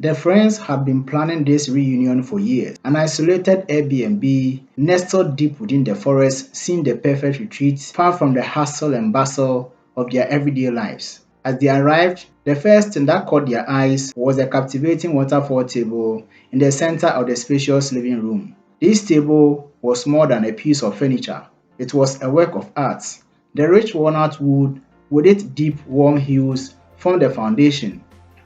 The friends had been planning this reunion for years. An isolated Airbnb nestled deep within the forest seemed the perfect retreat, far from the hustle and bustle of their everyday lives. As they arrived, the first thing that caught their eyes was a captivating waterfall table in the center of the spacious living room. This table was more than a piece of furniture. It was a work of art. The rich walnut wood, with its deep, warm hues, formed the foundation.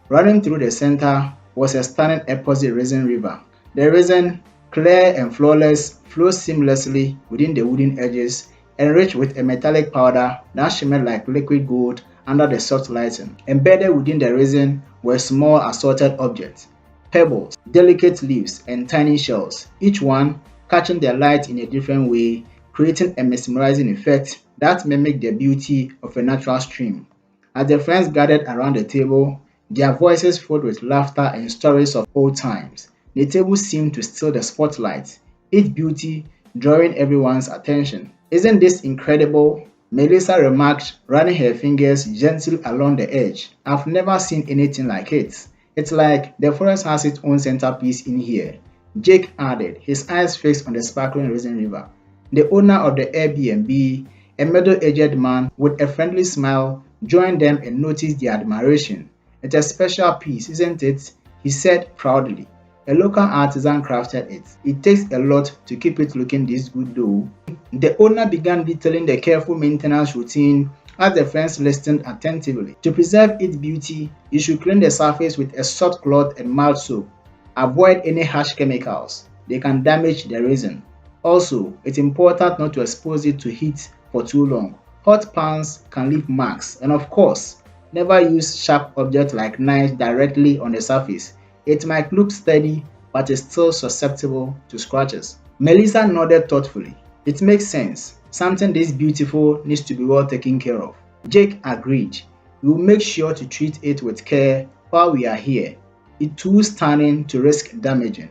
Running through the center was a stunning epoxy resin river. The resin, clear and flawless, flows seamlessly within the wooden edges, enriched with a metallic powder that shimmered like liquid gold under the soft lighting. Embedded within the resin were small assorted objects, pebbles, delicate leaves, and tiny shells, each one catching the light in a different way, creating a mesmerizing effect that mimicked the beauty of a natural stream. As the friends gathered around the table, their voices filled with laughter and stories of old times, the table seemed to steal the spotlight, its beauty drawing everyone's attention. "Isn't this incredible?" Melissa remarked, running her fingers gently along the edge. "I've never seen anything like it. It's like the forest has its own centerpiece in here," Jake added, his eyes fixed on the sparkling resin river. The owner of the Airbnb, a middle-aged man with a friendly smile, joined them and noticed their admiration. "It's a special piece, isn't it?" he said proudly. "A local artisan crafted it. It takes a lot to keep it looking this good though." The owner began detailing the careful maintenance routine as the friends listened attentively. "To preserve its beauty, you should clean the surface with a soft cloth and mild soap. Avoid any harsh chemicals. They can damage the resin. Also, it's important not to expose it to heat for too long. Hot pans can leave marks. And of course, never use sharp objects like knives directly on the surface. It might look steady, but is still susceptible to scratches." Melissa nodded thoughtfully. "It makes sense. Something this beautiful needs to be well taken care of." Jake agreed. "We will make sure to treat it with care while we are here. It's too stunning to risk damaging."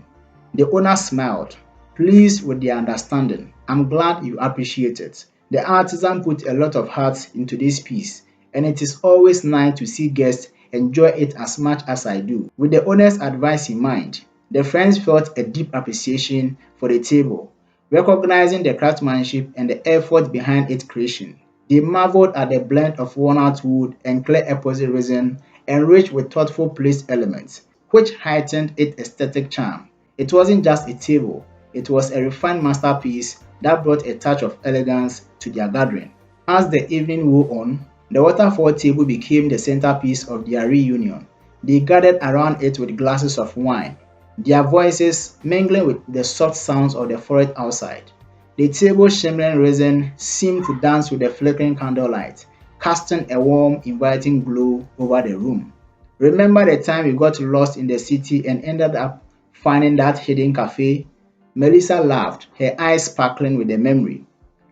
The owner smiled, pleased with their understanding. "I'm glad you appreciate it. The artisan put a lot of heart into this piece, and it is always nice to see guests enjoy it as much as I do." With the owner's advice in mind, the friends felt a deep appreciation for the table, recognizing the craftsmanship and the effort behind its creation. They marveled at the blend of walnut wood and clear epoxy resin, enriched with thoughtful placed elements, which heightened its aesthetic charm. It wasn't just a table, it was a refined masterpiece that brought a touch of elegance to their gathering. As the evening wore on, the waterfall table became the centerpiece of their reunion. They gathered around it with glasses of wine, their voices mingling with the soft sounds of the forest outside. The table's shimmering resin seemed to dance with the flickering candlelight, casting a warm, inviting glow over the room. "Remember the time we got lost in the city and ended up finding that hidden cafe?" Melissa laughed, her eyes sparkling with the memory.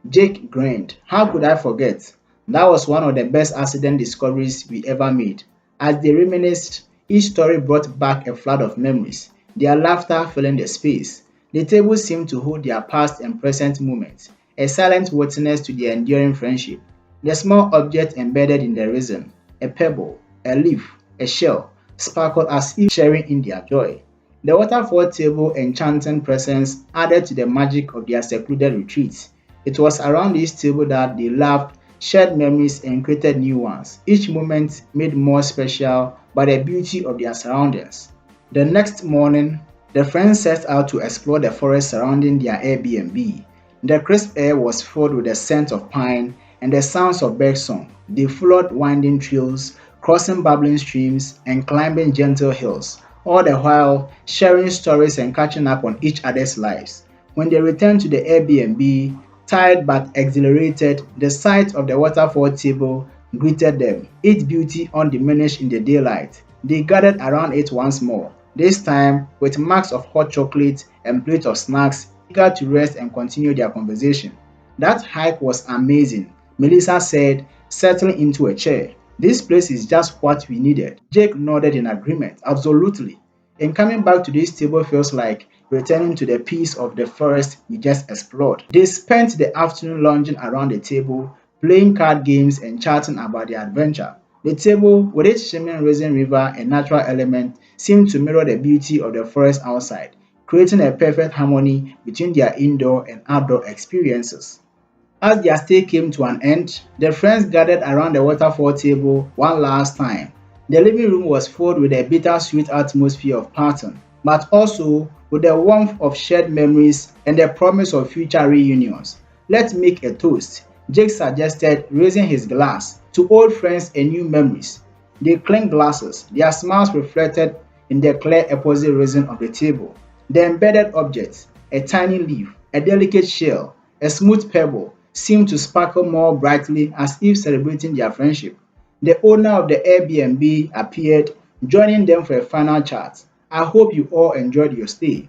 Jake grinned. "How could I forget? That was one of the best accident discoveries we ever made." As they reminisced, each story brought back a flood of memories, their laughter filling the space. The table seemed to hold their past and present moments, a silent witness to their enduring friendship. The small object embedded in the resin, a pebble, a leaf, a shell, sparkled as if sharing in their joy. The waterfall table enchanting presence added to the magic of their secluded retreats. It was around this table that they laughed, shared memories, and created new ones, each moment made more special by the beauty of their surroundings. The next morning, the friends set out to explore the forest surrounding their Airbnb. The crisp air was filled with the scent of pine and the sounds of birdsong. They followed winding trails, crossing bubbling streams, and climbing gentle hills, all the while sharing stories and catching up on each other's lives. When they returned to the Airbnb, tired but exhilarated, the sight of the waterfall table greeted them, its beauty undiminished in the daylight. They gathered around it once more, this time with marks of hot chocolate and plates of snacks, eager to rest and continue their conversation. "That hike was amazing," Melissa said, settling into a chair. "This place is just what we needed." Jake nodded in agreement. "Absolutely. And coming back to this table feels like returning to the piece of the forest we just explored." They spent the afternoon lounging around the table, playing card games and chatting about their adventure. The table, with its shimmering resin river and natural element, seemed to mirror the beauty of the forest outside, creating a perfect harmony between their indoor and outdoor experiences. As their stay came to an end, the friends gathered around the waterfall table one last time. The living room was filled with a bittersweet atmosphere of parting, but also with the warmth of shared memories and the promise of future reunions. Let's make a toast, Jake suggested, raising his glass to old friends and new memories. They clinked glasses, their smiles reflected in the clear epoxy resin of the table. The embedded objects, a tiny leaf, a delicate shell, a smooth pebble, seemed to sparkle more brightly as if celebrating their friendship. The owner of the Airbnb appeared, joining them for a final chat. I hope you all enjoyed your stay,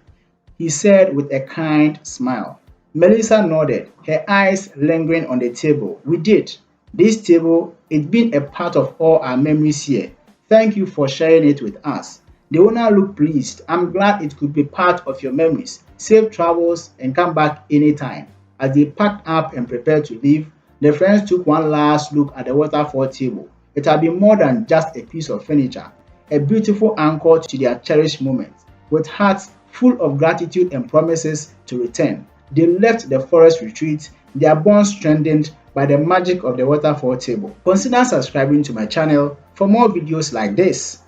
he said with a kind smile. Melissa nodded, her eyes lingering on the table. We did. This table, it's been a part of all our memories here. Thank you for sharing it with us. The owner looked pleased. I'm glad it could be part of your memories. Safe travels and come back anytime. As they packed up and prepared to leave, the friends took one last look at the waterfall table. It had been more than just a piece of furniture, a beautiful anchor to their cherished moments. With hearts full of gratitude and promises to return, they left the forest retreat, their bonds strengthened by the magic of the waterfall table. Consider subscribing to my channel for more videos like this.